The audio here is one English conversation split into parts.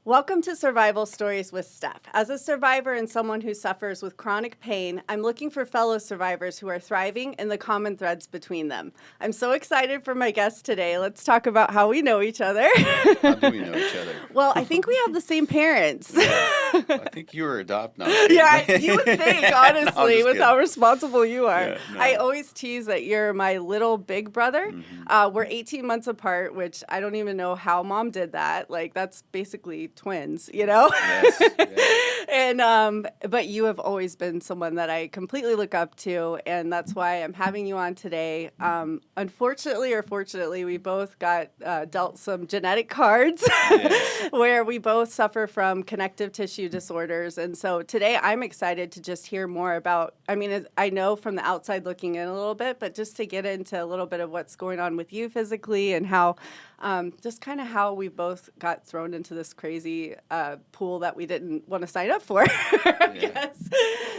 Welcome to Survival Stories with Steph. As a survivor and someone who suffers with chronic pain, I'm looking for fellow survivors who are thriving and the common threads between them. I'm so excited for my guest today. Let's talk about how we know each other. How do we know each other? Well, I think we have the same parents. Yeah, I think you were adopted. No, Yeah, you would think, honestly, No, with how responsible you are. Yeah, no. I always tease that you're my little big brother. Mm-hmm. We're 18 months apart, which I don't even know how mom did that. Like, that's basically twins, you know? Yes, yeah. And but you have always been someone that I completely look up to, and that's why I'm having you on today. Unfortunately or fortunately, we both got dealt some genetic cards Yes. where we both suffer from connective tissue disorders. And so today I'm excited to just hear more about, I know from the outside looking in a little bit, but just to get into a little bit of what's going on with you physically and how, just kind of how we both got thrown into this crazy pool that we didn't want to sign up for, I guess.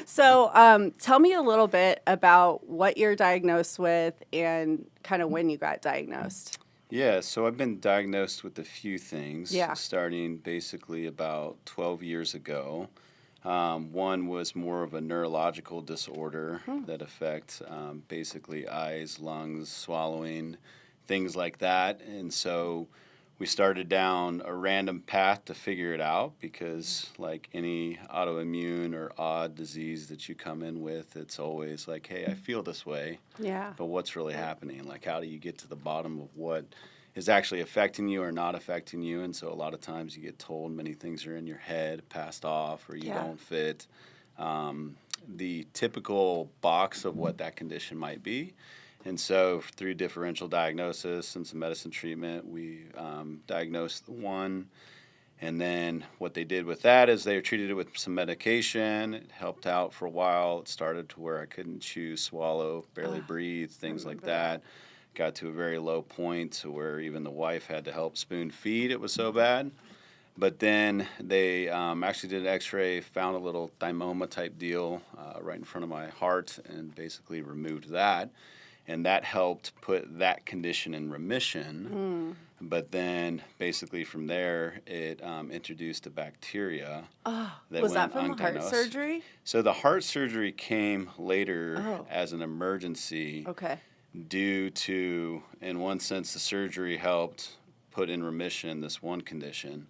So tell me a little bit about what you're diagnosed with and kind of when you got diagnosed. Yeah, so I've been diagnosed with a few things, Yeah. starting basically about 12 years ago. One was more of a neurological disorder that affects basically eyes, lungs, swallowing, things like that. And so we started down a random path to figure it out because, like any autoimmune or odd disease that you come in with, it's always like, hey, I feel this way, Yeah. but what's really happening? Like, how do you get to the bottom of what is actually affecting you or not affecting you? And so a lot of times you get told many things are in your head, passed off, or you don't fit the typical box of what that condition might be. And so through differential diagnosis and some medicine treatment, we diagnosed the one. And then what they did with that is they treated it with some medication. It helped out for a while. It started to where I couldn't chew, swallow, barely breathe, things like that. Got to a very low point to where even the wife had to help spoon feed. It was so bad. But then they actually did an x-ray, found a little thymoma type deal right in front of my heart and basically removed that. And that helped put that condition in remission. But then basically from there, it introduced a bacteria. Was that from the heart surgery? So the heart surgery came later as an emergency. Okay. Due to, in one sense, the surgery helped put in remission this one condition.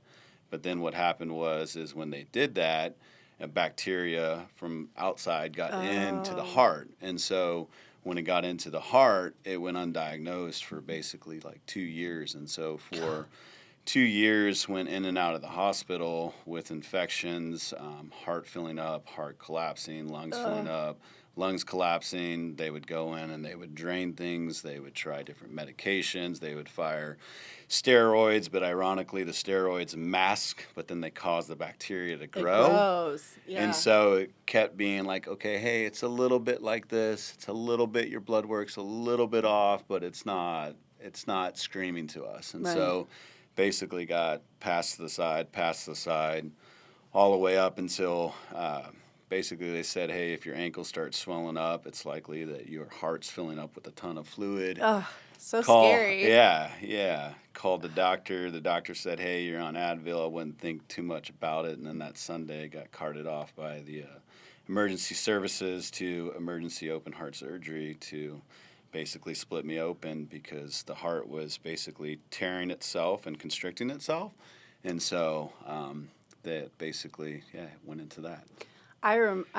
But then what happened is when they did that, a bacteria from outside got into the heart. And so when it got into the heart, it went undiagnosed for basically like 2 years. And so for 2 years, went in and out of the hospital with infections, heart filling up, heart collapsing, lungs filling up, lungs collapsing. They would go in and they would drain things. They would try different medications. They would fire steroids, but ironically, the steroids mask, but then they cause the bacteria to grow. It grows, yeah. And so it kept being like, okay, hey, it's a little bit like this. It's a little bit, your blood work's a little bit off, but it's not screaming to us. And so basically got passed to the side, all the way up until basically they said, hey, if your ankle starts swelling up, it's likely that your heart's filling up with a ton of fluid. Oh, so scary. Yeah. Called the doctor. The doctor said, hey, you're on Advil. I wouldn't think too much about it. And then that Sunday got carted off by the emergency services to emergency open heart surgery to basically split me open because the heart was basically tearing itself and constricting itself. And so that basically, went into that. I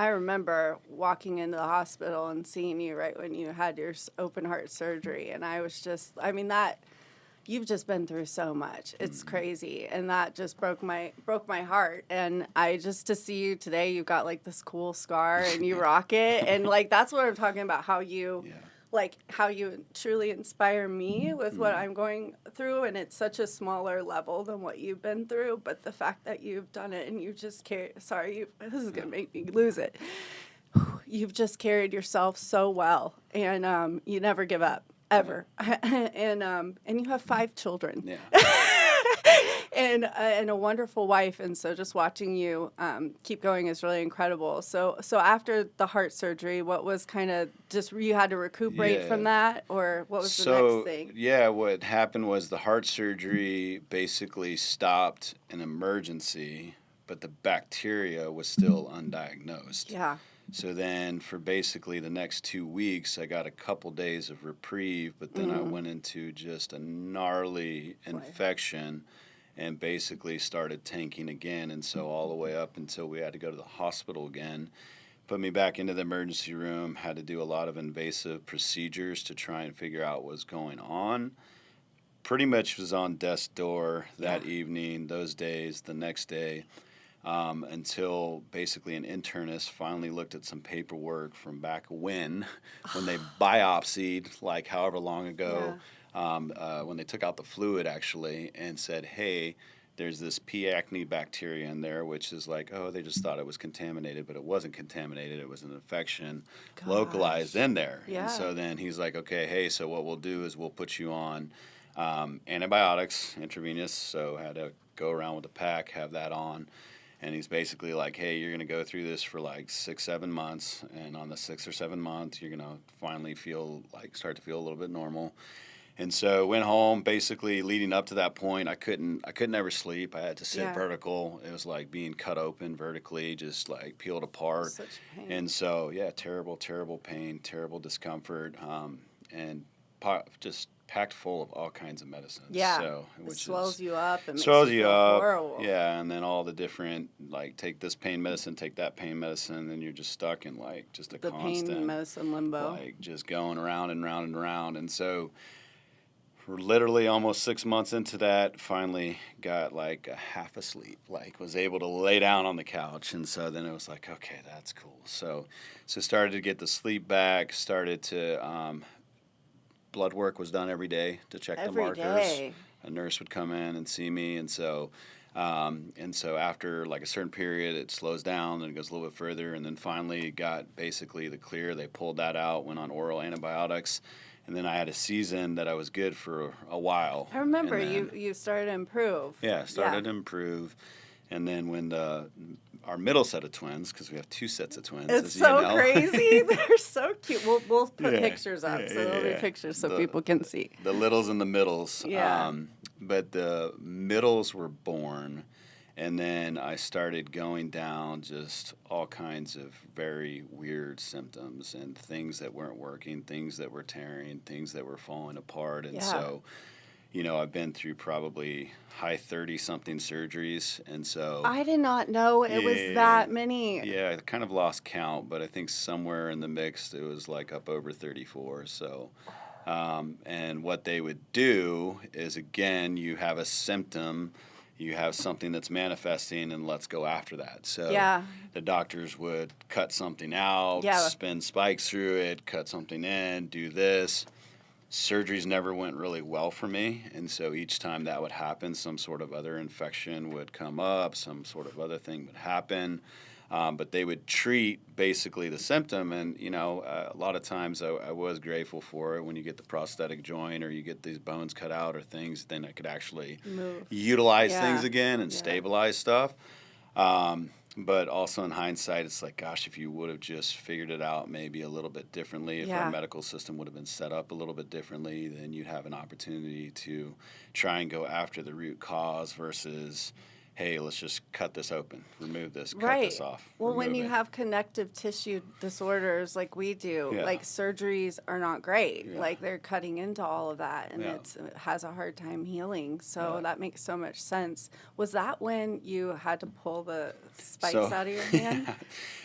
remember walking into the hospital and seeing you right when you had your open heart surgery, and I was just, that you've just been through so much. It's crazy, and that just broke my heart. And I just to see you today, you've got like this cool scar, and you rock it, and like that's what I'm talking about. How you. Like how you truly inspire me with what I'm going through, and it's such a smaller level than what you've been through, but the fact that you've done it and you just this is going to make me lose it. You've just carried yourself so well, and you never give up, ever. And you have 5 children. Yeah. and a wonderful wife. And so just watching you keep going is really incredible. So after the heart surgery, what was kind of just you had to recuperate Yeah. from that, or what was the next So, thing? yeah, what happened was the heart surgery basically stopped an emergency, but the bacteria was still undiagnosed. Yeah. So then for basically the next 2 weeks, I got a couple days of reprieve, but then I went into just a gnarly infection and basically started tanking again. And so all the way up until we had to go to the hospital again, put me back into the emergency room, had to do a lot of invasive procedures to try and figure out what was going on. Pretty much was on death's door that evening, those days, the next day, until basically an internist finally looked at some paperwork from back when they biopsied, like however long ago, when they took out the fluid actually, and said, hey, there's this P. acne bacteria in there, which is like, oh, they just thought it was contaminated, but it wasn't contaminated. It was an infection localized in there. Yeah. And so then he's like, okay, hey, so what we'll do is we'll put you on antibiotics, intravenous. So had to go around with a pack, have that on. And he's basically like, hey, you're going to go through this for like 6-7 months. And on the 6th or 7th month, you're going to finally start to feel a little bit normal. And so went home. Basically, leading up to that point, I couldn't ever sleep. I had to sit vertical. It was like being cut open vertically, just like peeled apart. Such pain. And so, yeah, terrible pain, terrible discomfort, and just packed full of all kinds of medicines. Yeah, so, it which swells you up and swells makes you you feel up. horrible. Yeah, and then all the different take this pain medicine, take that pain medicine, and you're just stuck in like just a The constant pain medicine limbo. like just going around and round and round. And so we're literally almost 6 months into that, finally got like a half asleep, like was able to lay down on the couch. And so then it was like, okay, that's cool. So started to get the sleep back, started to blood work was done every day to check the markers. Day. A nurse would come in and see me, and so after like a certain period, it slows down and it goes a little bit further, and then finally got basically the clear. They pulled that out, went on oral antibiotics, and then I had a season that I was good for a while. I remember then, you started to improve. Yeah, started to improve. And then when our middle set of twins, because we have 2 sets of twins. It's as so you know. crazy. They're so cute. We'll put Yeah, pictures up, so there'll be pictures so people can see. The littles and the middles. Yeah. But the middles were born, and then I started going down just all kinds of very weird symptoms and things that weren't working, things that were tearing, things that were falling apart. And so, I've been through probably high 30-something surgeries, and so I did not know it was that many. Yeah, I kind of lost count, but I think somewhere in the mix it was like up over 34. So, and what they would do is, again, you have a symptom, you have something that's manifesting, and let's go after that. So the doctors would cut something out, spin spikes through it, cut something in, do this. Surgeries never went really well for me, and so each time that would happen, some sort of other infection would come up, some sort of other thing would happen, but they would treat basically the symptom. And a lot of times I was grateful for it when you get the prosthetic joint or you get these bones cut out or things, then I could actually utilize things again and stabilize stuff. But also in hindsight, it's like, gosh, if you would have just figured it out maybe a little bit differently, if our medical system would have been set up a little bit differently, then you'd have an opportunity to try and go after the root cause versus, hey, let's just cut this open, remove this, cut this off. Well, when you have connective tissue disorders like we do, like surgeries are not great. Like they're cutting into all of that, and it has a hard time healing. So that makes so much sense. Was that when you had to pull the spikes out of your hand?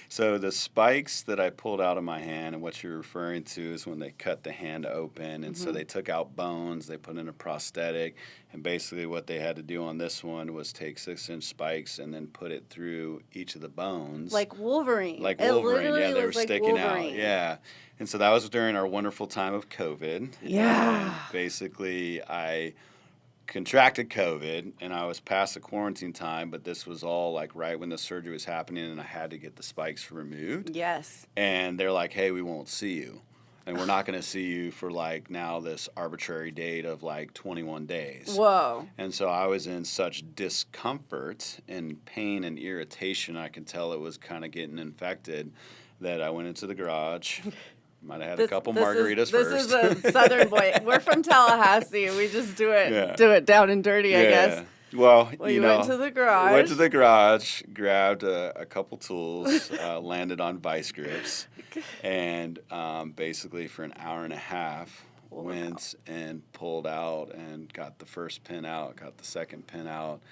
So the spikes that I pulled out of my hand, and what you're referring to is when they cut the hand open, and so they took out bones, they put in a prosthetic, and basically what they had to do on this one was take 6-inch spikes and then put it through each of the bones. Like Wolverine. Like Wolverine, they were sticking out. Yeah. And so that was during our wonderful time of COVID. Yeah. And basically, I contracted COVID, and I was past the quarantine time, but this was all like right when the surgery was happening, and I had to get the spikes removed. Yes. And they're like, hey, we won't see you and we're not going to see you for like now this arbitrary date of like 21 days. Whoa. And so I was in such discomfort and pain and irritation, I could tell it was kind of getting infected, that I went into the garage. Might have had a couple margaritas first. This is a Southern boy. We're from Tallahassee. We just do it down and dirty, I guess. Well, you went to the garage. Went to the garage, grabbed a couple tools, landed on vice grips, and basically for an hour and a half went and pulled out and got the first pin out, got the second pin out.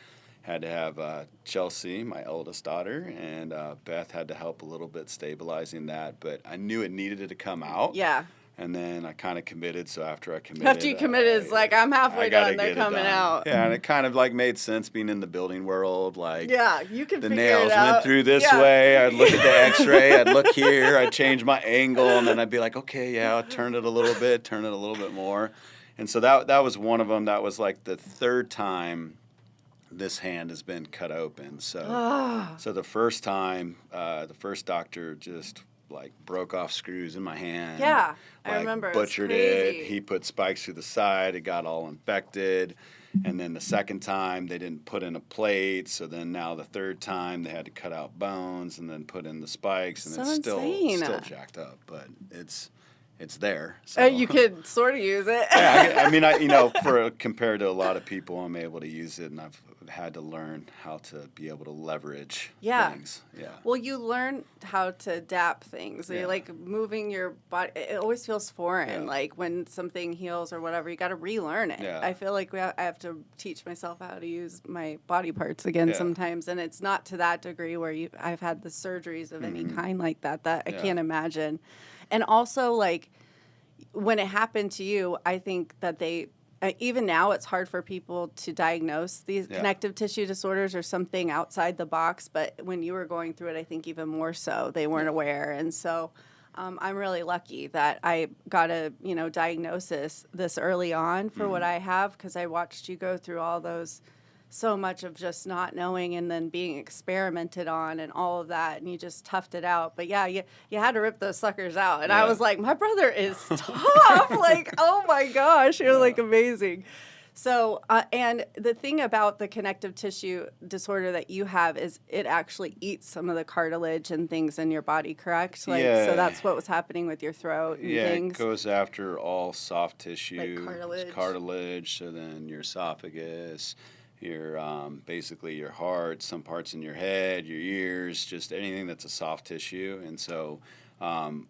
Had to have Chelsea, my eldest daughter, and Beth had to help a little bit stabilizing that, but I knew it needed to come out. Yeah. And then I kind of committed, so after I committed... After you committed, it's like, I'm halfway done, they're coming out. Yeah, and it kind of like made sense being in the building world, like... Yeah, you can the figure it out. nails went through this way, I'd look at the x-ray, I'd look here, I'd change my angle, and then I'd be like, okay, yeah, I'll turn it a little bit more. And so that was one of them. That was like the third time this hand has been cut open. So, so the first time, the first doctor just like broke off screws in my hand. Yeah, like, I remember. Butchered it. He put spikes through the side. It got all infected. And then the second time they didn't put in a plate. So then now the third time they had to cut out bones and then put in the spikes. And it's still jacked up, but it's there. So. You could sort of use it. Yeah, I mean, compared to a lot of people, I'm able to use it, and I've had to learn how to be able to leverage things. Yeah. Well, you learn how to adapt things. Yeah. Like moving your body, it always feels foreign. Yeah. Like when something heals or whatever, you got to relearn it. Yeah. I feel like I have to teach myself how to use my body parts again sometimes, and it's not to that degree where I've had the surgeries of any kind like that I can't imagine. And also, like, when it happened to you, I think that even now it's hard for people to diagnose these connective tissue disorders or something outside the box. But when you were going through it, I think even more so, they weren't aware. And so I'm really lucky that I got a diagnosis this early on for what I have, because I watched you go through all those, so much of just not knowing and then being experimented on and all of that, and you just toughed it out. But yeah, you had to rip those suckers out. And I was like, my brother is tough. Like, oh my gosh, you're like amazing. So, and the thing about the connective tissue disorder that you have is it actually eats some of the cartilage and things in your body, correct? Like, so that's what was happening with your throat and things? It goes after all soft tissue. Like cartilage, so then your esophagus, your basically your heart, some parts in your head, your ears, just anything that's a soft tissue. And so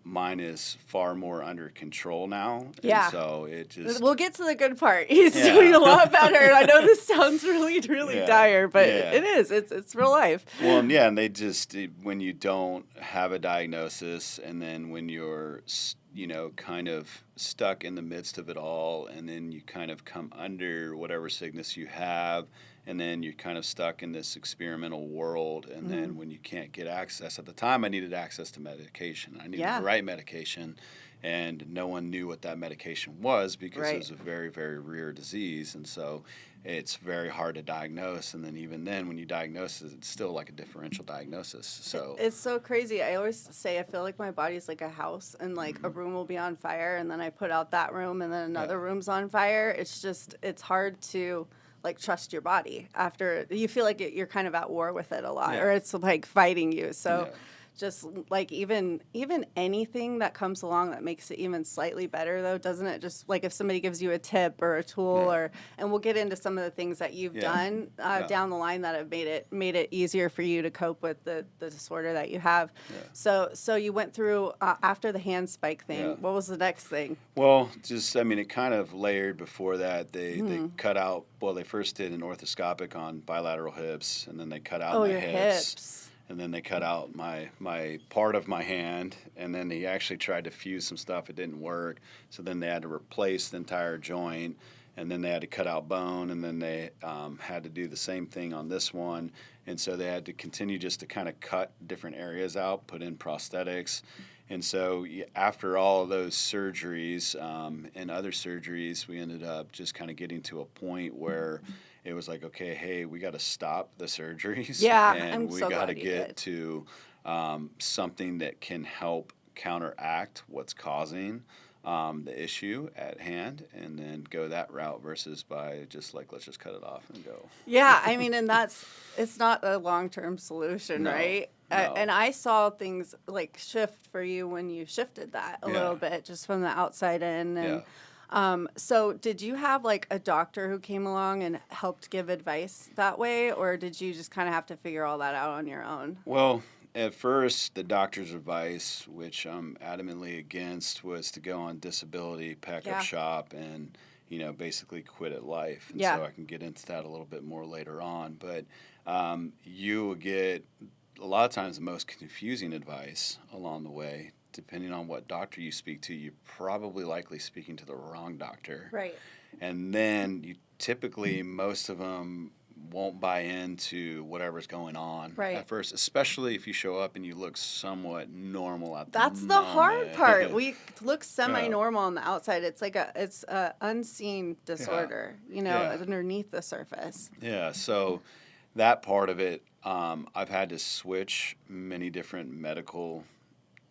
mine is far more under control now. Yeah. And so it just... We'll get to the good part. He's doing a lot better. I know this sounds really, really dire, but it is. It's real life. Well, and they just, when you don't have a diagnosis, and then when you're kind of stuck in the midst of it all, and then you kind of come under whatever sickness you have, and then you're kind of stuck in this experimental world, and then when you can't get access. At the time, I needed access to medication. I needed the right medication, and no one knew what that medication was because it was a very, very rare disease, and so it's very hard to diagnose. And then even then, when you diagnose it, it's still like a differential diagnosis. So it's so crazy. I always say I feel like my body's like a house, and like a room will be on fire, and then I put out that room, and then another room's on fire. It's hard to like trust your body after you feel like you're kind of at war with it a lot, or it's like fighting you. So just like even anything that comes along that makes it even slightly better, though, doesn't it? Just like if somebody gives you a tip or a tool, and we'll get into some of the things that you've done down the line that have made it easier for you to cope with the disorder that you have. So you went through after the hand spike thing. What was the next thing? Well, it kind of layered before that. They cut out. Well, they first did an orthoscopic on bilateral hips, and then they cut out my hips. And then they cut out my part of my hand, and then they actually tried to fuse some stuff. It didn't work. So then they had to replace the entire joint, and then they had to cut out bone, and then they had to do the same thing on this one. And so they had to continue just to kind of cut different areas out, put in prosthetics. And so after all of those surgeries and other surgeries, we ended up just kind of getting to a point where it was like, okay, hey, we got to stop the surgeries. Yeah, and we got to get to something that can help counteract what's causing the issue at hand and then go that route versus by just like, let's just cut it off and go. Yeah, I mean, and it's not a long-term solution, No, right? no. And I saw things like shift for you when you shifted that a little bit just from the outside in. And so did you have like a doctor who came along and helped give advice that way, or did you just kind of have to figure all that out on your own? Well, at first, the doctor's advice, which I'm adamantly against, was to go on disability, pack up shop, and basically quit at life. And so I can get into that a little bit more later on. But you will get a lot of times the most confusing advice along the way. Depending on what doctor you speak to, you're probably likely speaking to the wrong doctor. Right. And then you typically, most of them won't buy into whatever's going on at first, especially if you show up and you look somewhat normal at the That's moment. the hard part. We look semi-normal on the outside. It's like it's a unseen disorder, underneath the surface. Yeah, so that part of it, I've had to switch many different medical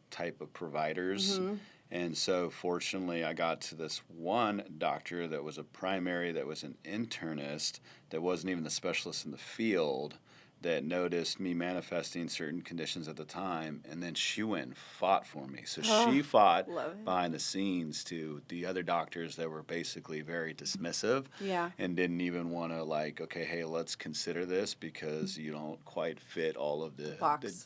type of providers. Mm-hmm. And so fortunately I got to this one doctor that was a primary, that was an internist, that wasn't even the specialist in the field, that noticed me manifesting certain conditions at the time, and then she went and fought for me. So she fought behind the scenes to the other doctors that were basically very dismissive and didn't even want to like, okay, hey, let's consider this because you don't quite fit all of the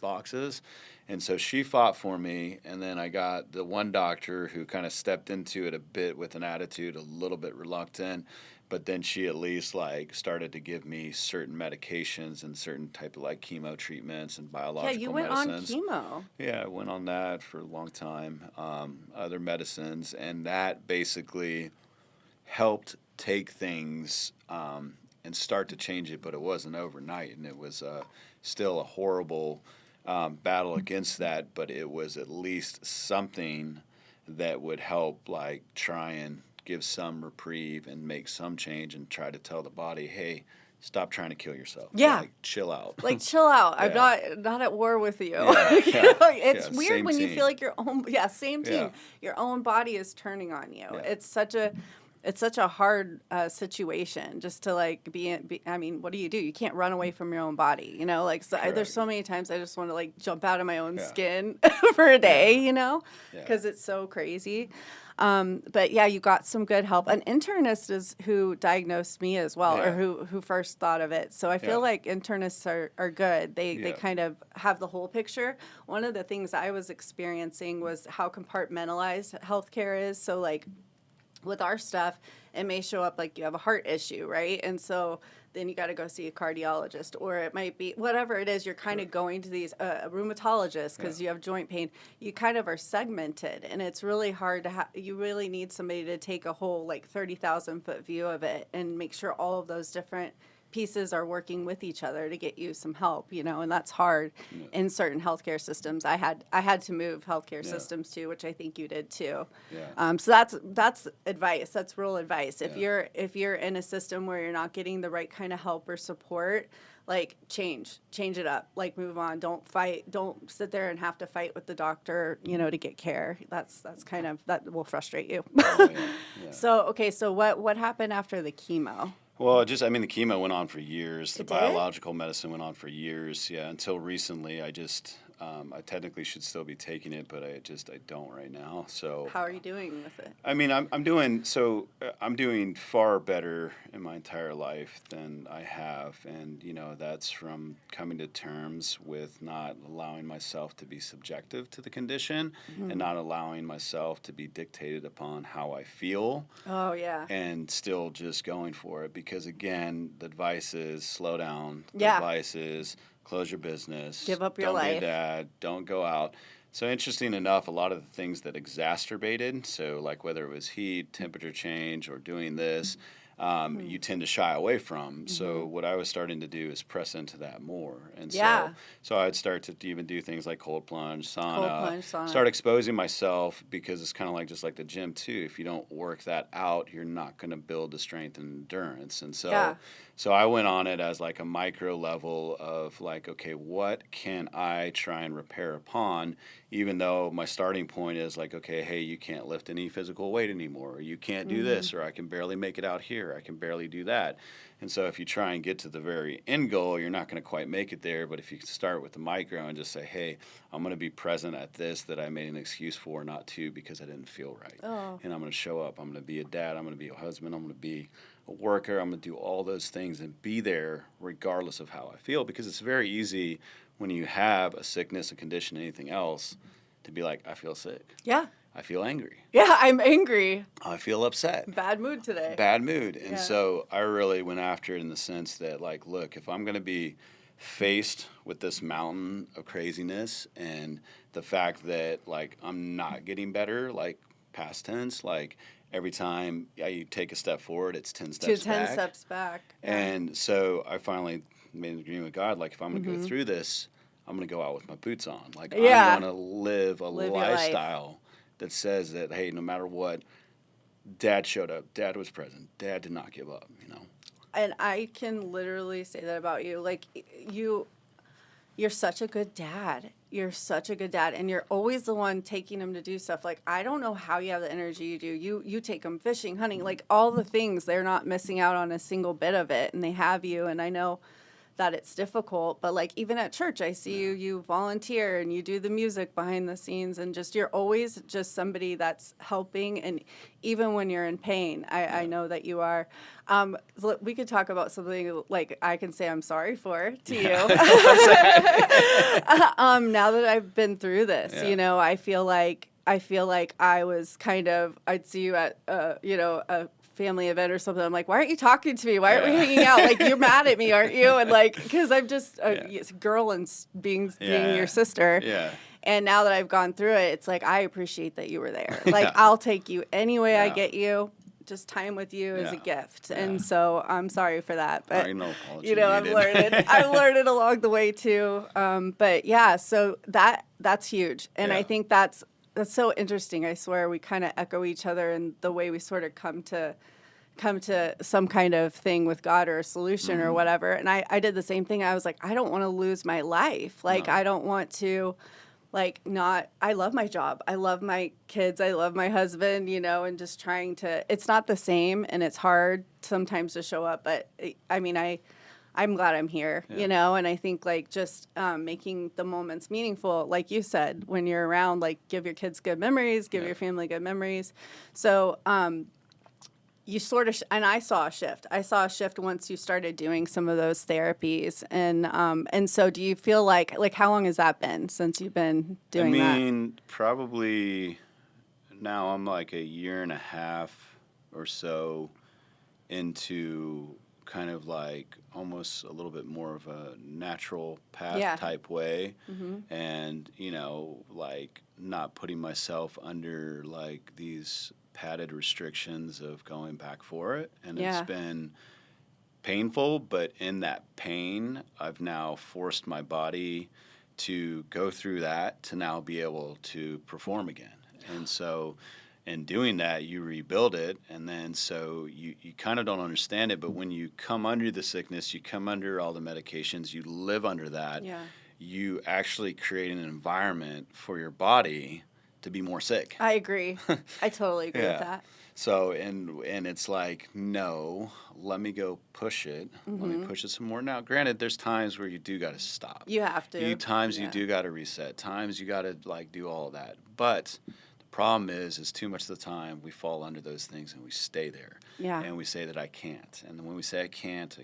boxes. And so she fought for me, and then I got the one doctor who kind of stepped into it a bit with an attitude, a little bit reluctant, but then she at least like started to give me certain medications and certain type of like chemo treatments and biological medicines. Yeah, you went on chemo. Yeah, I went on that for a long time, other medicines, and that basically helped take things and start to change it, but it wasn't overnight, and it was still a horrible battle against that, but it was at least something that would help like try and give some reprieve and make some change and try to tell the body, hey, stop trying to kill yourself. Yeah. Like, chill out. Like, chill out. I'm not at war with you. It's weird when you feel like your own, same team. Your own body is turning on you. It's such a hard situation just to like I mean, what do? You can't run away from your own body, there's so many times I just want to like jump out of my own skin for a day, because it's so crazy. But you got some good help. An internist is who diagnosed me as well, or who first thought of it. So I feel like internists are good. They kind of have the whole picture. One of the things I was experiencing was how compartmentalized healthcare is. So like with our stuff, it may show up like you have a heart issue, right? And so then you got to go see a cardiologist, or it might be whatever it is. You're kind of going to these rheumatologists because you have joint pain. You kind of are segmented, and it's really hard to you really need somebody to take a whole like 30,000-foot view of it and make sure all of those different pieces are working with each other to get you some help, and that's hard in certain healthcare systems. I had to move healthcare systems too, which I think you did too. So that's advice. That's real advice. If you're in a system where you're not getting the right kind of help or support, like change it up, like move on. Don't fight. Don't sit there and have to fight with the doctor, to get care. That's kind of, that will frustrate you. So what happened after the chemo? Well, the chemo went on for years. The biological medicine went on for years. Until recently. I technically should still be taking it, but I don't right now. So how are you doing with it? I mean, I'm doing far better in my entire life than I have, and that's from coming to terms with not allowing myself to be subjective to the condition and not allowing myself to be dictated upon how I feel. Oh yeah. And still just going for it, because again, the advice is slow down. The advice is close your business. Give up your life. life. Don't be a dad. Don't go out. So interesting enough, a lot of the things that exacerbated, so like whether it was heat, temperature change, or doing this, you tend to shy away from. So what I was starting to do is press into that more. And Yeah. so I'd start to even do things like cold plunge, Sauna. start exposing myself, because it's kind of like just like the gym too. If you don't work that out, you're not going to build the strength and endurance. And so I went on it as like a micro level of like, okay, what can I try and repair upon, even though my starting point is like, okay, hey, you can't lift any physical weight anymore, or you can't do this, or I can barely make it out here, I can barely do that. And so if you try and get to the very end goal, you're not going to quite make it there. But if you start with the micro and just say, hey, I'm going to be present at this that I made an excuse for not to because I didn't feel right. And I'm going to show up. I'm going to be a dad. I'm going to be a husband. I'm going to be a worker. I'm going to do all those things and be there regardless of how I feel, because it's very easy when you have a sickness, a condition, anything else, to be like, I feel sick. Yeah. I feel angry. Yeah, I'm angry. I feel upset. Bad mood today. Bad mood. And so I really went after it in the sense that, like, look, if I'm going to be faced with this mountain of craziness and the fact that, like, I'm not getting better, like, past tense, like, every time you take a step forward, it's 10 steps back. 10 steps back. Yeah. And so I finally made an agreement with God, like, if I'm going to go through this, I'm going to go out with my boots on. Like, I'm going to live a lifestyle that says that, hey, no matter what, Dad showed up, Dad was present, Dad did not give up, you know. And I can literally say that about you. Like, you're such a good dad. You're such a good dad, and you're always the one taking him to do stuff. Like, I don't know how you have the energy you do. You take them fishing, hunting, like all the things. They're not missing out on a single bit of it, and they have you. And I know that it's difficult, but like even at church, I see you volunteer and you do the music behind the scenes, and just you're always just somebody that's helping. And even when you're in pain, I know that you are. We could talk about something like I can say I'm sorry for to you. Now that I've been through this, you know, I feel like I was kind of, I'd see you at a family event or something. I'm like, why aren't you talking to me? Why aren't we hanging out? Like, you're mad at me, aren't you? And like, because I'm just a girl and being your sister. Yeah. And now that I've gone through it, it's like, I appreciate that you were there. Like, I'll take you any way I get you. Just time with you is a gift. And so I'm sorry for that. But, no apology you know, I've learned it along the way too. But yeah, so that's huge. And I think that's so interesting. I swear we kind of echo each other in the way we sort of come to some kind of thing with God or a solution or whatever. And I did the same thing. I was like, I don't want to lose my life. Like, I don't want to, like, I love my job. I love my kids. I love my husband, you know, and just trying to, it's not the same, and it's hard sometimes to show up. But I mean, I'm glad I'm here, you know, and I think like just making the moments meaningful, like you said, when you're around, like give your kids good memories, give your family good memories. So you sort of, and I saw a shift. I saw a shift once you started doing some of those therapies. And so do you feel like how long has that been since you've been doing that? I mean, probably now I'm like a year and a half or so into kind of like almost a little bit more of a natural path type way. And, you know, like not putting myself under like these padded restrictions of going back for it. And it's been painful, but in that pain, I've now forced my body to go through that to now be able to perform again. And so in doing that, you rebuild it, and then so you kind of don't understand it, but when you come under the sickness, you come under all the medications, you live under that, you actually create an environment for your body to be more sick. I agree. I totally agree with that. So, and it's like, no, let me go push it. Let me push it some more. Now, granted, there's times where you do got to stop. You have to. You do got to reset. Times you got to like do all of that. But the problem is too much of the time we fall under those things and we stay there. Yeah. And we say that I can't. And then when we say I can't,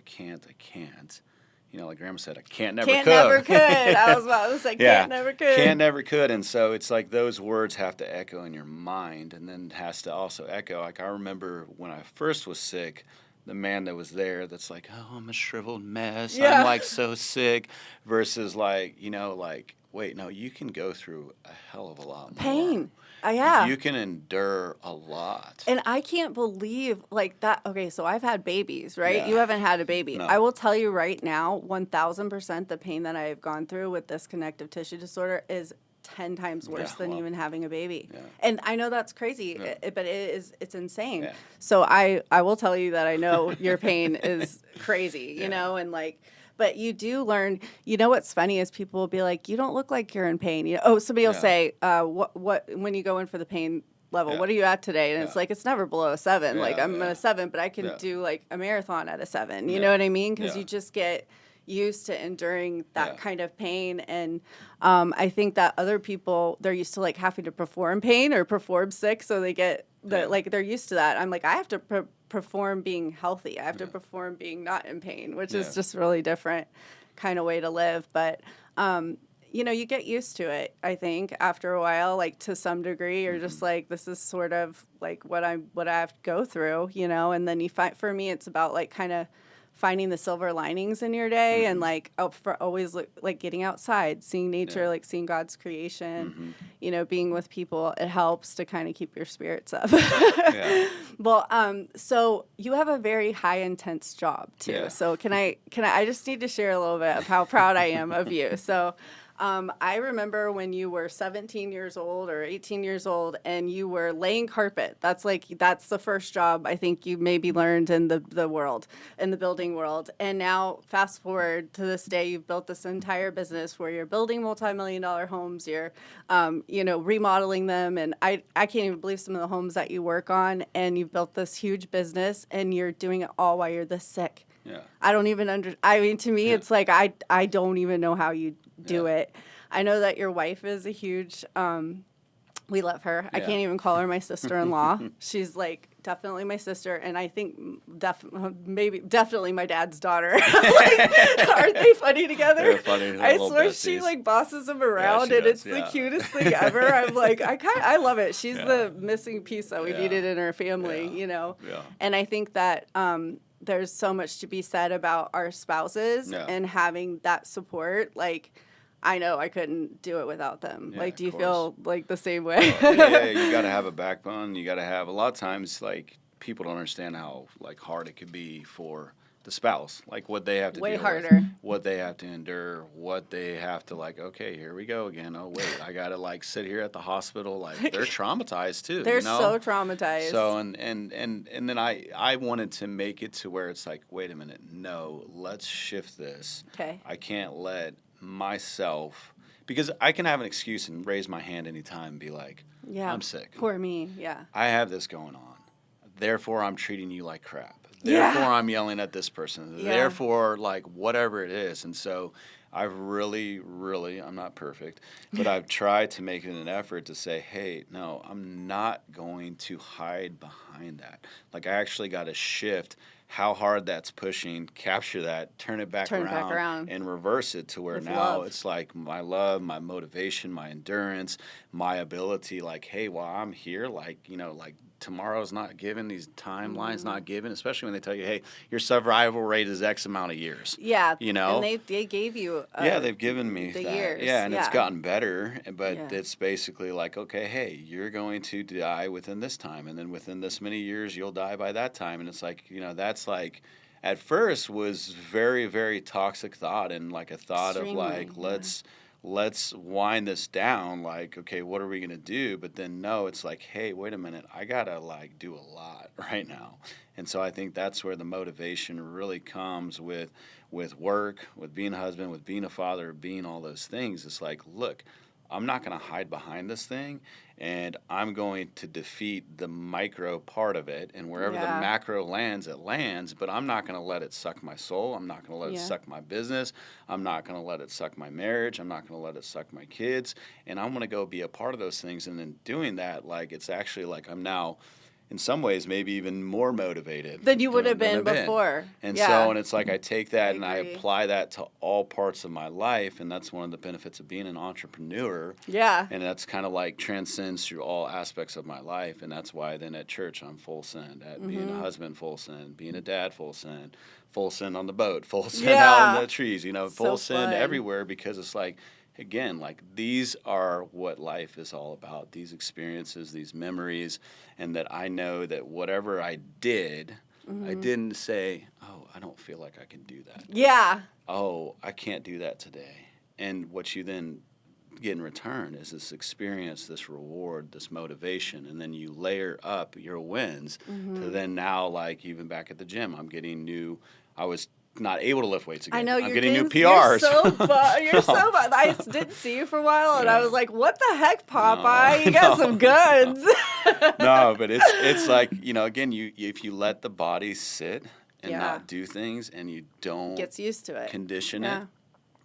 you know, like Grandma said, I can't, never could. Can't, never could. I was about to say, can't, never could. Can't, never could. And so it's like those words have to echo in your mind, and then has to also echo. Like I remember when I first was sick, the man that was there that's like, oh, I'm a shriveled mess. Yeah. I'm like so sick, versus like, like, wait, no, you can go through a hell of a lot more. Pain. Yeah. You can endure a lot. And I can't believe like that. Okay, so I've had babies, right? Yeah. You haven't had a baby. No. I will tell you right now, 1000% the pain that I have gone through with this connective tissue disorder is 10 times worse than even having a baby. Yeah. And I know that's crazy, but it's insane. Yeah. So I will tell you that I know your pain is crazy, you know, and like, but you do learn, what's funny is people will be like, you don't look like you're in pain. Somebody will say, what, when you go in for the pain level, what are you at today? And it's like, it's never below a 7. Like I'm at a 7, but I can do like a marathon at a 7. You know what I mean? Because you just get used to enduring that kind of pain. And I think that other people, they're used to like having to perform pain or perform sick. So they get like, they're used to that. I'm like, I have to perform being healthy. I have to perform being not in pain, which is just really different kind of way to live. But, you get used to it, I think, after a while, like to some degree, or just like, this is sort of like what I have to go through, and then you find, for me, it's about like kind of finding the silver linings in your day and like for always like getting outside, seeing nature, like seeing God's creation, being with people. It helps to kind of keep your spirits up. Well, so you have a very high intense job too. Yeah. So can I just need to share a little bit of how proud I am of you. So I remember when you were 17 years old or 18 years old and you were laying carpet. That's the first job I think you maybe learned in the world, in the building world. And now fast forward to this day, you've built this entire business where you're building multi-million-dollar homes. You're, remodeling them. And I can't even believe some of the homes that you work on. And you've built this huge business and you're doing it all while you're this sick. Yeah. I don't even to me, it's like, I don't even know how you do it. I know that your wife is a huge, we love her. Yeah. I can't even call her my sister-in-law. She's like definitely my sister. And I think definitely my dad's daughter. Like, aren't they funny together? They're funny. I swear she like bosses him around and it's the cutest thing ever. I'm like, I love it. She's the missing piece that we needed in our family, Yeah. And I think that, there's so much to be said about our spouses and having that support. Like, I know I couldn't do it without them. Yeah, like, do you feel like the same way? Yeah, you got to have a backbone. You got to have, a lot of times, like, people don't understand how, like, hard it could be for the spouse. Like, what they have to Way deal harder. with, what they have to endure, what they have to, like, okay, here we go again. Oh, wait, I got to, like, sit here at the hospital. Like, they're traumatized, too. They're so traumatized. So, and then I wanted to make it to where it's like, wait a minute, no, let's shift this. Okay. I can't let myself, because I can have an excuse and raise my hand anytime and be like, I'm sick. Poor me, I have this going on. Therefore, I'm treating you like crap. Therefore, I'm yelling at this person. Therefore, like, whatever it is. And so I've really, I'm not perfect, but I've tried to make it an effort to say, hey, no, I'm not going to hide behind that. Like, I actually got to shift how hard that's pushing, capture that, turn it back around, and reverse it to where with now love. It's like my love, my motivation, my endurance, my ability, like, hey, while I'm here, like, like, tomorrow's not given, these timelines not given, especially when they tell you, hey, your survival rate is X amount of years. Yeah. And they gave you they've given me the that. years. Yeah, and it's gotten better, but it's basically like, okay, hey, you're going to die within this time, and then within this many years, you'll die by that time. And it's like, that's like, at first was very, very toxic thought, and like a thought extremely, of like, let's wind this down, like, okay, what are we going to do? But then, no, it's like, hey, wait a minute, I got to, like, do a lot right now. And so I think that's where the motivation really comes with work, with being a husband, with being a father, being all those things. It's like, look, I'm not going to hide behind this thing, and I'm going to defeat the micro part of it, and wherever the macro lands, it lands, but I'm not going to let it suck my soul. I'm not going to let it suck my business. I'm not going to let it suck my marriage. I'm not going to let it suck my kids, and I'm going to go be a part of those things. And in doing that, like, it's actually like I'm now in some ways, maybe even more motivated Than you would have than been I've before. And Yeah. so, and it's like I take that and I agree. apply that to all parts of my life, and that's one of the benefits of being an entrepreneur. Yeah. And that's kind of like transcends through all aspects of my life, and that's why then at church I'm full send, at being a husband full send, being a dad full send on the boat, full send out in the trees, full send fun. everywhere, because it's like, again, like these are what life is all about, these experiences, these memories, and that I know that whatever I did, I didn't say, oh, I don't feel like I can do that. Yeah. Oh, I can't do that today. And what you then get in return is this experience, this reward, this motivation, and then you layer up your wins to then now, like even back at the gym, I'm getting new. I was not able to lift weights again. I know I'm getting new PRs. You're so you're so fun. I didn't see you for a while, and I was like, "What the heck, Popeye? You got some goods." No, but it's like, again, if you let the body sit and Yeah. not do things, and you don't Gets used to it. condition Yeah. it,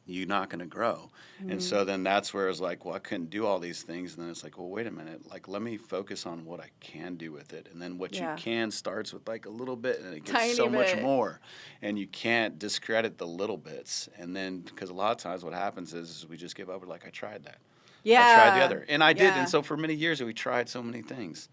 you're not going to grow. And so then that's where it's like, well, I couldn't do all these things. And then it's like, well, wait a minute. Like, let me focus on what I can do with it. And then what you can starts with like a little bit, and it gets Tiny so much bit. more. And you can't discredit the little bits. And then, because a lot of times what happens is we just give up. We're like, I tried that. Yeah. I tried the other. And I did. Yeah. And so for many years, we tried so many things.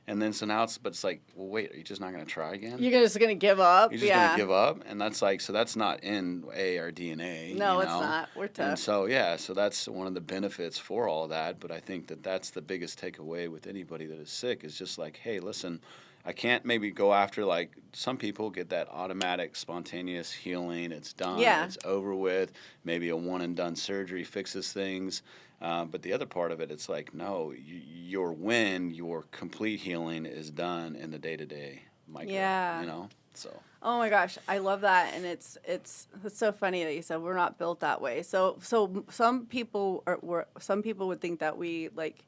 And then so now it's like, well, wait, are you just not going to try again? You're just gonna give up. You're just going to give up? And that's like, so that's not in our DNA. No, it's not. We're tough. And so, so that's one of the benefits for all that. But I think that that's the biggest takeaway with anybody that is sick, is just like, hey, listen, I can't maybe go after, like, some people get that automatic, spontaneous healing. It's done. Yeah. It's over with. Maybe a one-and-done surgery fixes things. But the other part of it, it's like, no, your complete healing is done in the day-to-day micro. Yeah. So. Oh my gosh, I love that, and it's so funny that you said we're not built that way. So some people would think that we like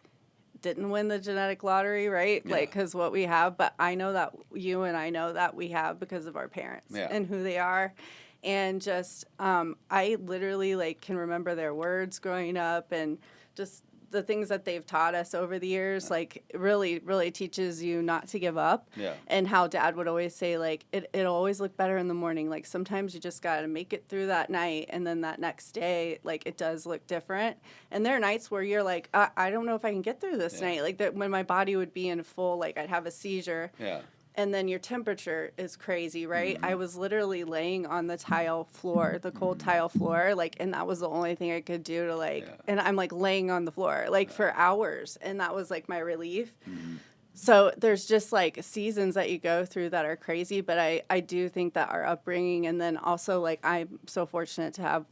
didn't win the genetic lottery, right? Yeah. Like, because what we have, but I know that you and I know that we have because of our parents and who they are. And just, I literally like can remember their words growing up, and just the things that they've taught us over the years, like really, really teaches you not to give up. Yeah. And how Dad would always say, like, it'll always look better in the morning. Like, sometimes you just got to make it through that night, and then that next day, like, it does look different. And there are nights where you're like, I don't know if I can get through this night. Like, when my body would be in full, like, I'd have a seizure. Yeah. And then your temperature is crazy, right? I was literally laying on the tile floor, the cold tile floor, like, and that was the only thing I could do to, like, and I'm, like, laying on the floor, like, for hours, and that was, like, my relief. So there's just, like, seasons that you go through that are crazy, but I do think that our upbringing, and then also, like, I'm so fortunate to have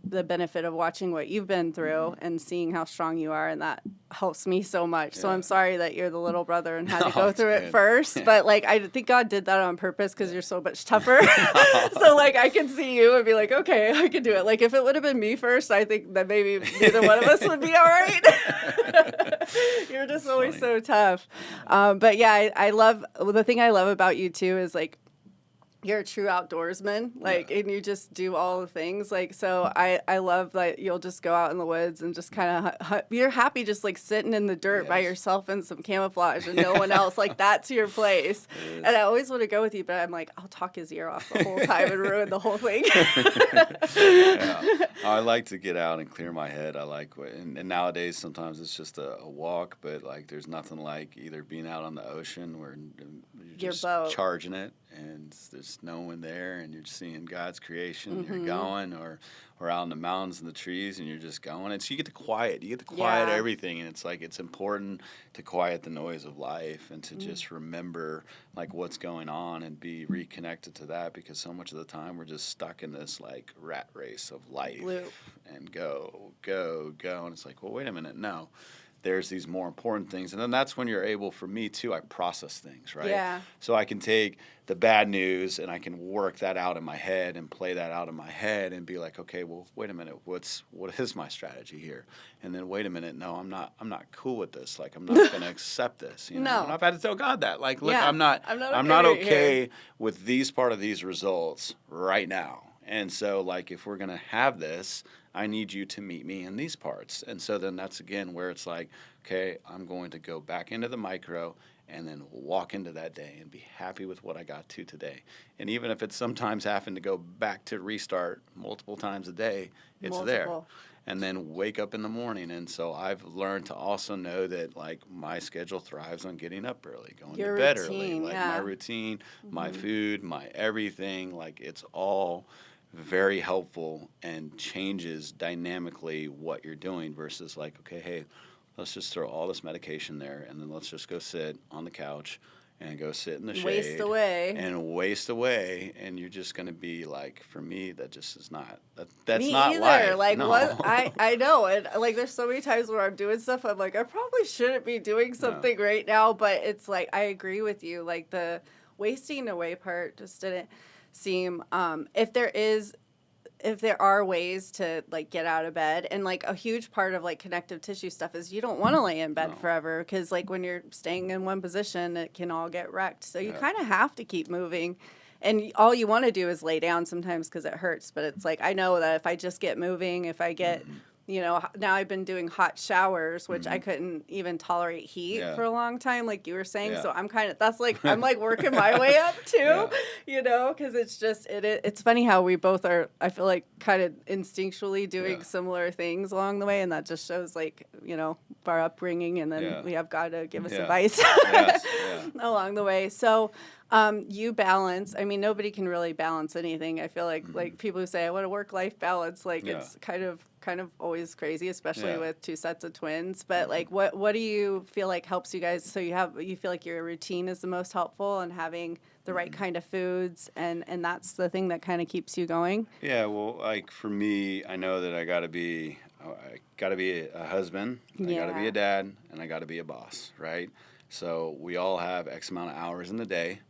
the benefit of watching what you've been through and seeing how strong you are, and that helps me so much. So I'm sorry that you're the little brother and had to go through it first, but like I think God did that on purpose because you're so much tougher. So like I can see you and be like, okay, I can do it. Like if it would have been me first, I think that maybe neither one of us would be all right. You're just always so tough. But yeah, I love, the thing I love about you too is like you're a true outdoorsman, like, and you just do all the things. Like, so I love that you'll just go out in the woods and just kind of, you're happy just like sitting in the dirt by yourself in some camouflage and no one else. Like, that's your place. And I always want to go with you, but I'm like, I'll talk his ear off the whole time and ruin the whole thing. I like to get out and clear my head. I like, and nowadays sometimes it's just a walk, but like there's nothing like either being out on the ocean where you're just charging it and there's no one there and you're just seeing God's creation. You're going, or out in the mountains and the trees and you're just going. And so you get to quiet. You get to quiet everything. And it's like it's important to quiet the noise of life and to just remember like what's going on and be reconnected to that, because so much of the time we're just stuck in this like rat race of life and go. And it's like, well, wait a minute, no. There's these more important things. And then that's when you're able, for me too, I process things, right? Yeah. So I can take the bad news and I can work that out in my head and play that out in my head and be like, okay, well, wait a minute, what is my strategy here? And then wait a minute, no, I'm not cool with this. Like I'm not going to accept this. You know? No. And I've had to tell God that. Like, look, I'm not okay with these part of these results right now. And so like if we're going to have this, I need you to meet me in these parts. And so then that's, again, where it's like, okay, I'm going to go back into the micro and then walk into that day and be happy with what I got to today. And even if it's sometimes having to go back to restart multiple times a day, it's there. And then wake up in the morning. And so I've learned to also know that, like, my schedule thrives on getting up early, going to bed early. Like, my routine, my food, my everything, like, it's all very helpful and changes dynamically what you're doing versus, like, okay, hey, let's just throw all this medication there, and then let's just go sit on the couch and go sit in the shade. Waste away. And you're just going to be like, for me, that just is not, that's me not either. Life. Like, no. what? I know. And, like, there's so many times where I'm doing stuff, I'm like, I probably shouldn't be doing something right now. But it's like, I agree with you. Like, the wasting away part just didn't seem, if there are ways to, like, get out of bed, and, like, a huge part of, like, connective tissue stuff is you don't want to lay in bed forever, because, like, when you're staying in one position, it can all get wrecked. So you kind of have to keep moving, and all you want to do is lay down sometimes because it hurts. But it's like, I know that if I just get moving, if I get you know, now I've been doing hot showers, which I couldn't even tolerate heat for a long time, like you were saying. So I'm kind of, that's like, I'm like working my way up too, you know, because it's just, it's funny how we both are, I feel like, kind of instinctually doing similar things along the way. And that just shows, like, you know, our upbringing. And then we have God to give us advice along the way. So you balance, I mean, nobody can really balance anything. I feel like people who say, I want a work-life balance, like it's kind of always crazy, especially with two sets of twins. But like, what do you feel like helps you guys? So you feel like your routine is the most helpful, and having the right kind of foods, and that's the thing that kind of keeps you going? Yeah, well, like for me, I know that I got to be a husband, I got to be a dad, and I got to be a boss, right? So we all have X amount of hours in the day.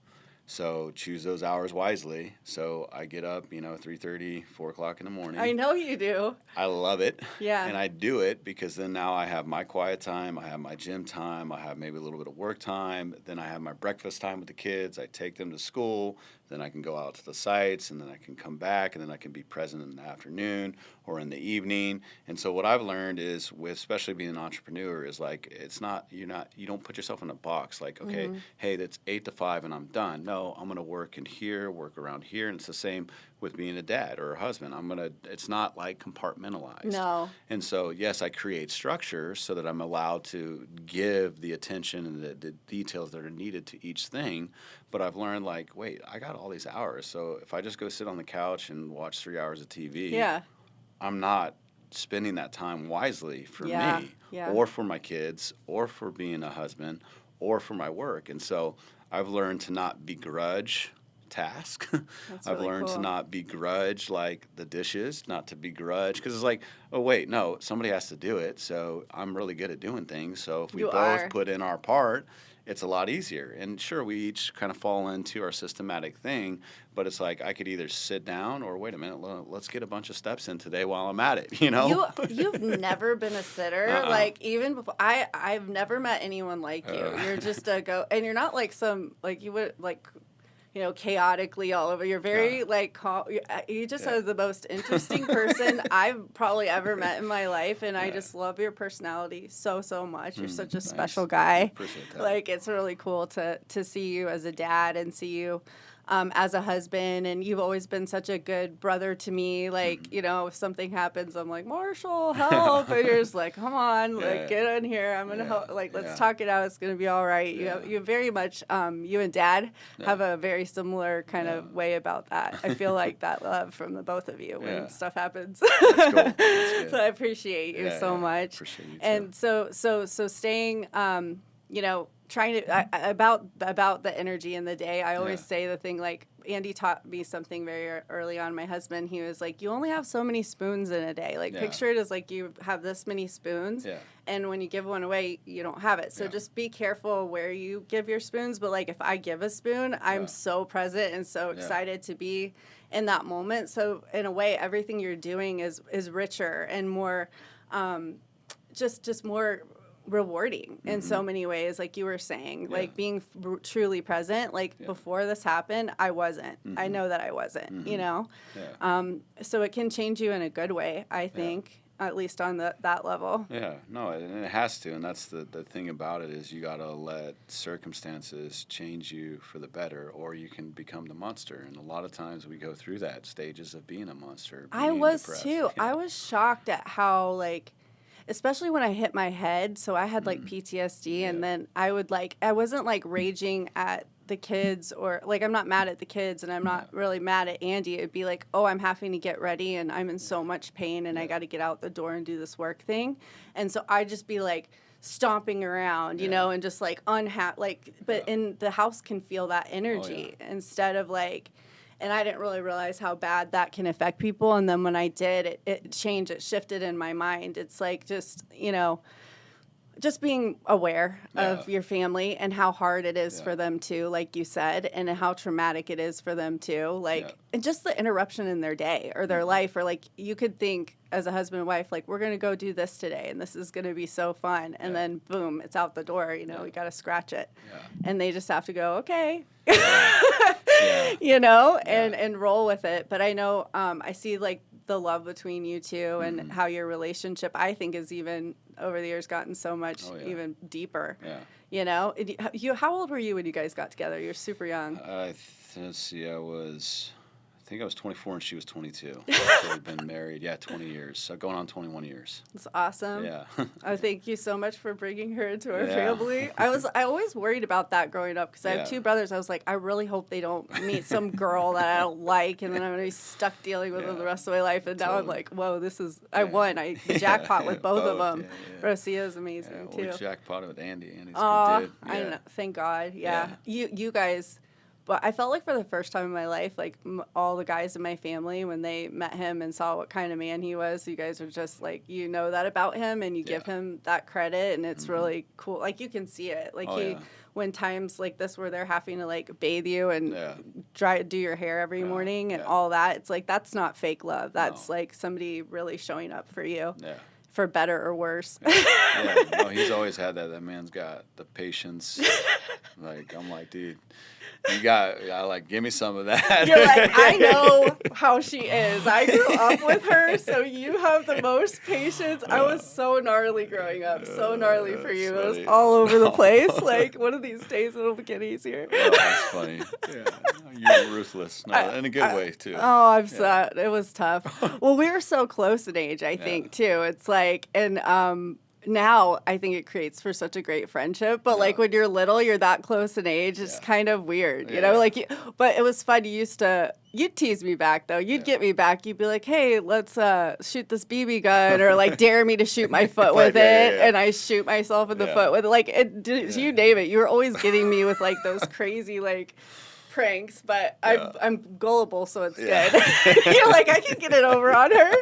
So choose those hours wisely. So I get up, 3:30, 4 o'clock in the morning. I know you do. I love it. Yeah. And I do it because then now I have my quiet time. I have my gym time. I have maybe a little bit of work time. Then I have my breakfast time with the kids. I take them to school. Then I can go out to the sites, and then I can come back, and then I can be present in the afternoon or in the evening. And so what I've learned is, with especially being an entrepreneur, is like, you don't put yourself in a box like, okay, hey, that's 8 to 5 and I'm done. No, I'm going to work in here, work around here. And it's the same with being a dad or a husband. It's not like compartmentalized. No. And so, yes, I create structure so that I'm allowed to give the attention and the details that are needed to each thing. But I've learned, like, wait, I got all these hours. So if I just go sit on the couch and watch 3 hours of TV, I'm not spending that time wisely for me or for my kids or for being a husband or for my work. And so I've learned to not begrudge task. I've learned to not begrudge, like, the dishes, not to begrudge, because it's like, oh wait, no, somebody has to do it, so I'm really good at doing things, so if we both put in our part, it's a lot easier. And sure, we each kind of fall into our systematic thing, but it's like, I could either sit down or, wait a minute, let's get a bunch of steps in today while I'm at it, You've never been a sitter. Like, even before, I've never met anyone like you. You're just and you're not like you would, like, chaotically all over. You're very, like, calm. You just are the most interesting person I've probably ever met in my life, and I just love your personality so much. You're such a special guy. I appreciate that. Like, it's really cool to see you as a dad and see you as a husband, and you've always been such a good brother to me. Like, if something happens, I'm like, Marshall, help, and you're just like, come on, like, get in here, I'm gonna help, like, let's talk it out, it's gonna be all right. You very much, you and Dad have a very similar kind of way about that. I feel like that love from the both of you when stuff happens. That's cool. That's So I appreciate you so much. Appreciate you too. And so staying, trying to about the energy in the day. I always say the thing, like, Andy taught me something very early on. My husband, he was like, you only have so many spoons in a day. Like, picture it as like you have this many spoons, and when you give one away, you don't have it. So just be careful where you give your spoons. But, like, if I give a spoon, I'm so present and so excited to be in that moment. So in a way, everything you're doing is richer and more, just more rewarding in so many ways, like you were saying, like being truly present. Like, before this happened, I wasn't. I know that I wasn't, so it can change you in a good way, I think. at least on that level. Yeah, no, and it has to, and that's the thing about it is you got to let circumstances change you for the better, or you can become the monster. And a lot of times we go through that stages of being a monster. I being was depressed. too. Yeah. I was shocked at how, like, especially when I hit my head. So I had like PTSD, and then I would I wasn't like raging at the kids, or like, I'm not mad at the kids, and I'm not really mad at Andy. It'd be like, oh, I'm having to get ready and I'm in so much pain and I got to get out the door and do this work thing. And so I'd just be like stomping around, you know, and just like unhappy, like, but in the house can feel that energy instead of like, and I didn't really realize how bad that can affect people. And then when I did, it changed, it shifted in my mind. It's like just, you know, just being aware of your family and how hard it is for them too, like you said, and how traumatic it is for them too. Like, and just the interruption in their day or their life, or like you could think as a husband and wife, like, we're going to go do this today and this is going to be so fun. And then boom, it's out the door, you know, we got to scratch it. And they just have to go, okay, you know, and roll with it. But I know, I see like the love between you two and how your relationship, I think, is even over the years gotten so much even deeper. You know, how old were you when you guys got together? You're super young. Let's see, I think I was 24 and she was 22. So we've been married, 20 years. So going on 21 years. That's awesome. Yeah. Thank you so much for bringing her into our family. I always worried about that growing up because I have two brothers. I was like, I really hope they don't meet some girl that I don't like, and then I'm going to be stuck dealing with them the rest of my life. And now I'm like, whoa, I won. I jackpot with both of them. Rosia's amazing too. We jackpotted with Andy. Andy's a good dude. I don't know. Thank God. Yeah. You guys. But I felt like for the first time in my life, like all the guys in my family, when they met him and saw what kind of man he was, you guys are just like, you know that about him and you give him that credit, and it's really cool. Like you can see it. Like when times like this where they're having to like bathe you and do your hair every morning and all that, it's like that's not fake love. That's like somebody really showing up for you. Yeah. For better or worse. No, he's always had that. That man's got the patience. Like, I'm like, dude, give me some of that. You're like, I know how she is. I grew up with her, so you have the most patience. I was so gnarly growing up. So gnarly for you. Funny. It was all over the place. Like, one of these days it'll get easier. Oh, that's funny. Yeah. You're ruthless. No, in a good way, too. Oh, I'm sad. It was tough. Well, we were so close in age, I think, too. It's like, and now I think it creates for such a great friendship. But like when you're little, you're that close in age. It's kind of weird, you know. Like, but it was fun. You'd tease me back though. You'd get me back. You'd be like, "Hey, let's shoot this BB gun," or like dare me to shoot my foot with it, and I shoot myself in the foot with it. Like, you name it. You were always getting me with like those crazy like pranks, but I'm gullible, so it's good. You're like, I can get it over on her.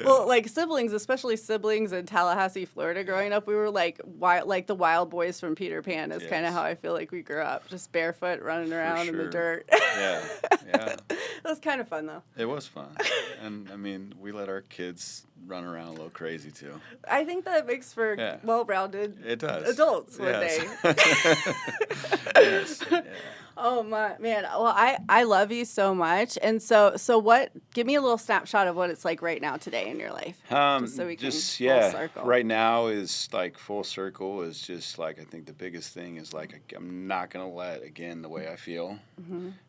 Well, like siblings, especially siblings in Tallahassee, Florida, growing up, we were like the wild boys from Peter Pan is kind of how I feel like we grew up, just barefoot, running around in the dirt. It was kind of fun, though. It was fun. And, I mean, we let our kids run around a little crazy, too. I think that makes for well-rounded adults one day. Yes. Yeah. Oh my man! Well, I love you so much, and so what? Give me a little snapshot of what it's like right now today in your life, just so we can full circle. Right now is like full circle is just like I think the biggest thing is like I'm not gonna let again the way I feel,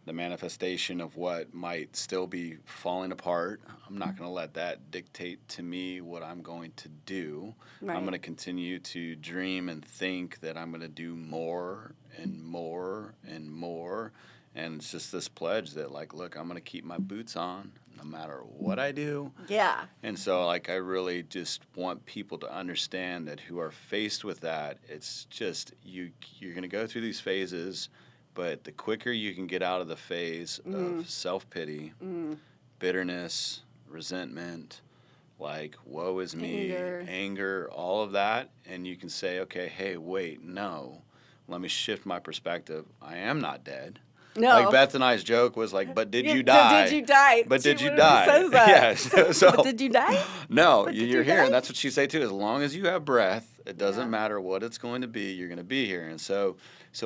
the manifestation of what might still be falling apart. I'm not gonna let that dictate to me what I'm going to do. Right. I'm gonna continue to dream and think that I'm gonna do more and more and more, and it's just this pledge that like, look, I'm gonna keep my boots on no matter what I do. Yeah. And so like I really just want people to understand that who are faced with that, it's just you're gonna go through these phases, but the quicker you can get out of the phase of self-pity, bitterness, resentment, like woe is me, anger, all of that, and you can say, okay, hey, wait, no. Let me shift my perspective. I am not dead. No. Like Beth and I's joke was like, but did you die? Did you die? But did you die? Says that. Yes. So, but did you die? No, you're here. And that's what she say too. As long as you have breath, it doesn't matter what it's going to be, you're going to be here. And so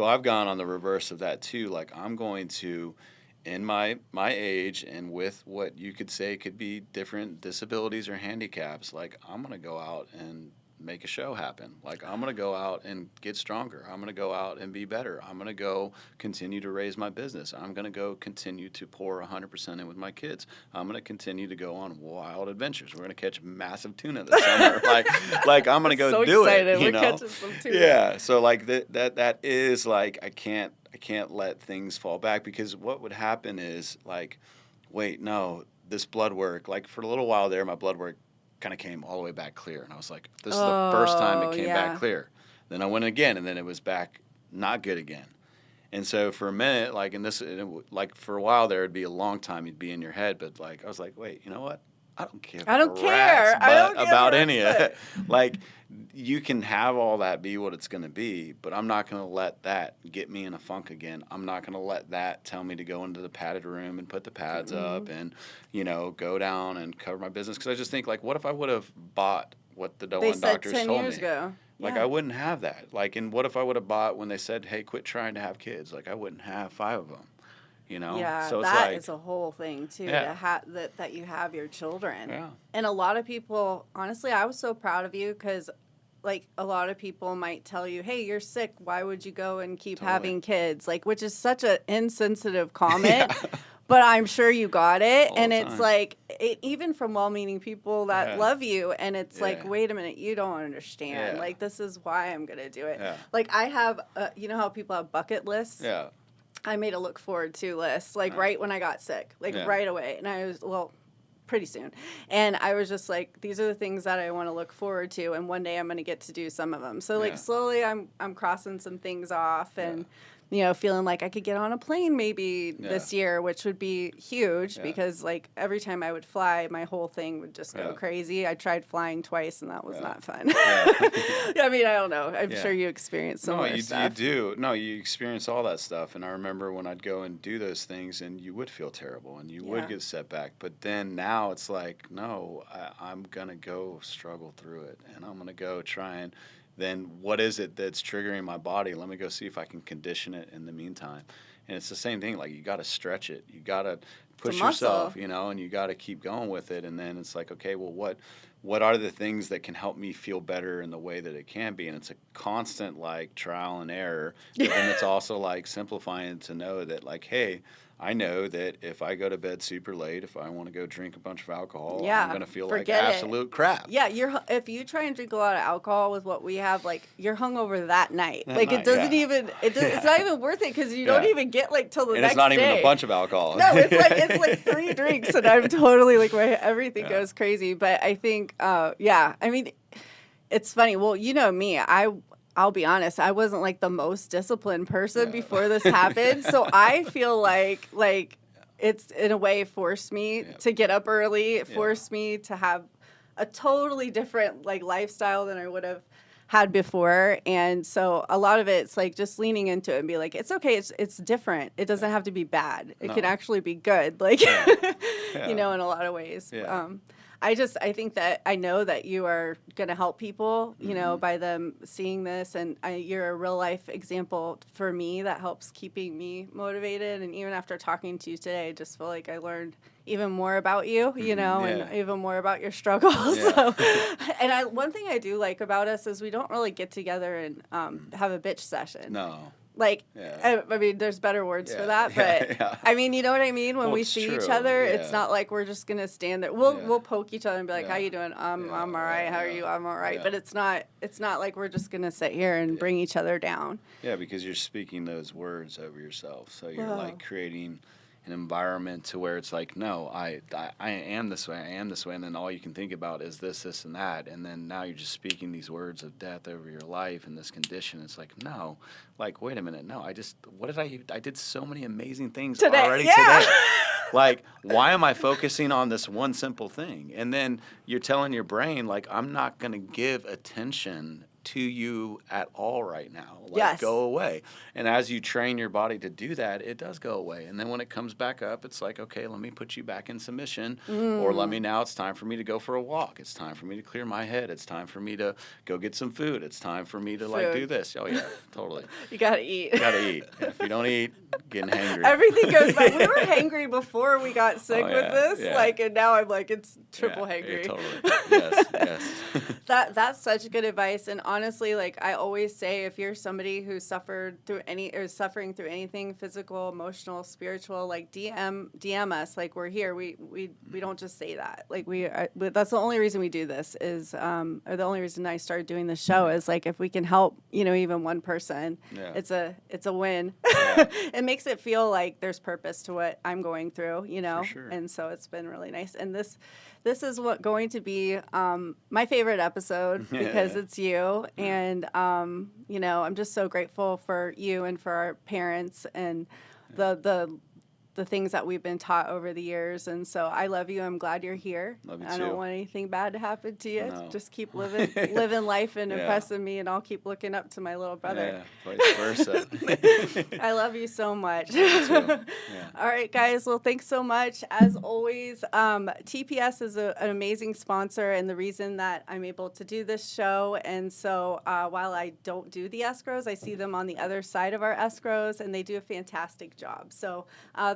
I've gone on the reverse of that too. Like I'm going to in my age and with what you could say could be different disabilities or handicaps, like I'm going to go out and make a show happen. Like I'm going to go out and get stronger. I'm going to go out and be better. I'm going to go continue to raise my business. I'm going to go continue to pour 100% in with my kids. I'm going to continue to go on wild adventures. We're going to catch massive tuna this summer. like I'm going to go so do excited. it. You We're know? catching some tuna. Yeah. So like that is like I can't let things fall back, because what would happen is like, wait, no, this blood work, like for a little while there, my blood work kind of came all the way back clear. And I was like, this is the first time it came back clear. Then I went again, and then it was back not good again. And so for a minute, like like for a while there, it'd be a long time you'd be in your head. But like, I was like, wait, you know what? I don't care about any of it. Like, you can have all that be what it's going to be, but I'm not going to let that get me in a funk again. I'm not going to let that tell me to go into the padded room and put the pads up and, go down and cover my business. Because I just think, like, what if I would have bought what the doctors told me? They said 10 years ago. Like, I wouldn't have that. Like, and what if I would have bought when they said, hey, quit trying to have kids? Like, I wouldn't have 5 of them. Yeah, so it's that is a whole thing too. Yeah. That you have your children. Yeah. And a lot of people, honestly, I was so proud of you, because, like, a lot of people might tell you, "Hey, you're sick. Why would you go and keep having kids?" Like, which is such an insensitive comment. Yeah. But I'm sure you got it, and it's like, even from well-meaning people that love you, and it's like, wait a minute, you don't understand. Like, this is why I'm gonna do it. Yeah. Like, I have, you know how people have bucket lists? Yeah. I made a look forward to list, like right when I got sick, like right away. And I was, pretty soon. And I was just like, these are the things that I want to look forward to. And one day I'm going to get to do some of them. So like slowly I'm crossing some things off, and, feeling like I could get on a plane maybe this year, which would be huge because like every time I would fly, my whole thing would just go crazy. I tried flying twice, and that was not fun. I mean, I don't know. I'm sure you experienced similar stuff. You do. No, you experience all that stuff. And I remember when I'd go and do those things, and you would feel terrible, and you would get set back. But then now it's like, no, I'm going to go struggle through it, and I'm going to go try and then what is it that's triggering my body? Let me go see if I can condition it in the meantime. And it's the same thing. Like, you got to stretch it. You got to push yourself, and you got to keep going with it. And then it's like, okay, well, what are the things that can help me feel better in the way that it can be? And it's a constant, like, trial and error. But then it's also, like, simplifying to know that, like, hey, I know that if I go to bed super late, if I want to go drink a bunch of alcohol, I'm going to feel like absolute crap. Yeah, if you try and drink a lot of alcohol with what we have, like, you're hungover that night. It doesn't even, it's not even worth it, because you don't even get, like, till the next day. And it's not even a bunch of alcohol. No, it's like 3 drinks, and I'm totally, like, everything goes crazy. But I think, I mean, it's funny. Well, you know me, I'll be honest, I wasn't like the most disciplined person before this happened. So I feel like it's in a way forced me to get up early. It forced me to have a totally different like lifestyle than I would have had before. And so a lot of it's like just leaning into it and be like, it's okay. It's different. It doesn't have to be bad. It can actually be good. Like, in a lot of ways. Yeah. I think that I know that you are going to help people, by them seeing this. And you're a real life example for me that helps keeping me motivated. And even after talking to you today, I just feel like I learned even more about you, and even more about your struggles. Yeah. So, and one thing I do like about us is we don't really get together and have a bitch session. No. Like, I mean, there's better words for that, but I mean, you know what I mean? When we see each other, it's not like we're just gonna stand there. We'll poke each other and be like, "How you doing? I'm all right. How are you? I'm all right." Yeah. But it's not like we're just gonna sit here and bring each other down. Yeah, because you're speaking those words over yourself, so you're like creating an environment to where it's like, no, I am this way, and then all you can think about is this, and that, and then now you're just speaking these words of death over your life and this condition. It's like, no, like, wait a minute, no, I did so many amazing things already today. Like, why am I focusing on this one simple thing? And then you're telling your brain, like, I'm not going to give attention to you at all right now. Like, Yes. go away. And as you train your body to do that, it does go away. And then when it comes back up, it's like, okay, let me put you back in submission. Or now it's time for me to go for a walk. It's time for me to clear my head. It's time for me to go get some food. It's time for me to like do this. Oh yeah, totally. You gotta eat. You gotta eat. If you don't eat, getting hangry. Everything goes back. We were hangry before we got sick with this, and now I'm like, it's triple hangry. Totally. Yes. That's such good advice. And honestly, like I always say, if you're somebody who's suffering through anything physical, emotional, spiritual, like DM us. Like we're here. We don't just say that. Like that's the only reason we do this is, or the only reason I started doing this show is like if we can help, even one person, it's a win. Yeah. It makes it feel like there's purpose to what I'm going through, For sure. And so it's been really nice. And this is going to be my favorite episode because it's you. And, I'm just so grateful for you and for our parents and the things that we've been taught over the years. And so I love you. I'm glad you're here. Love you I too. don't want anything bad to happen to you. No. Just keep living life and impressing me, and I'll keep looking up to my little brother. Yeah, vice versa. I love you so much. Yeah. All right, guys. Well, thanks so much. As always, TPS is an amazing sponsor and the reason that I'm able to do this show. And so while I don't do the escrows, I see them on the other side of our escrows, and they do a fantastic job. So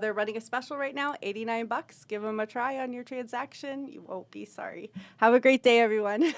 they're running a special right now, $89. Give them a try on your transaction. You won't be sorry. Have a great day, everyone.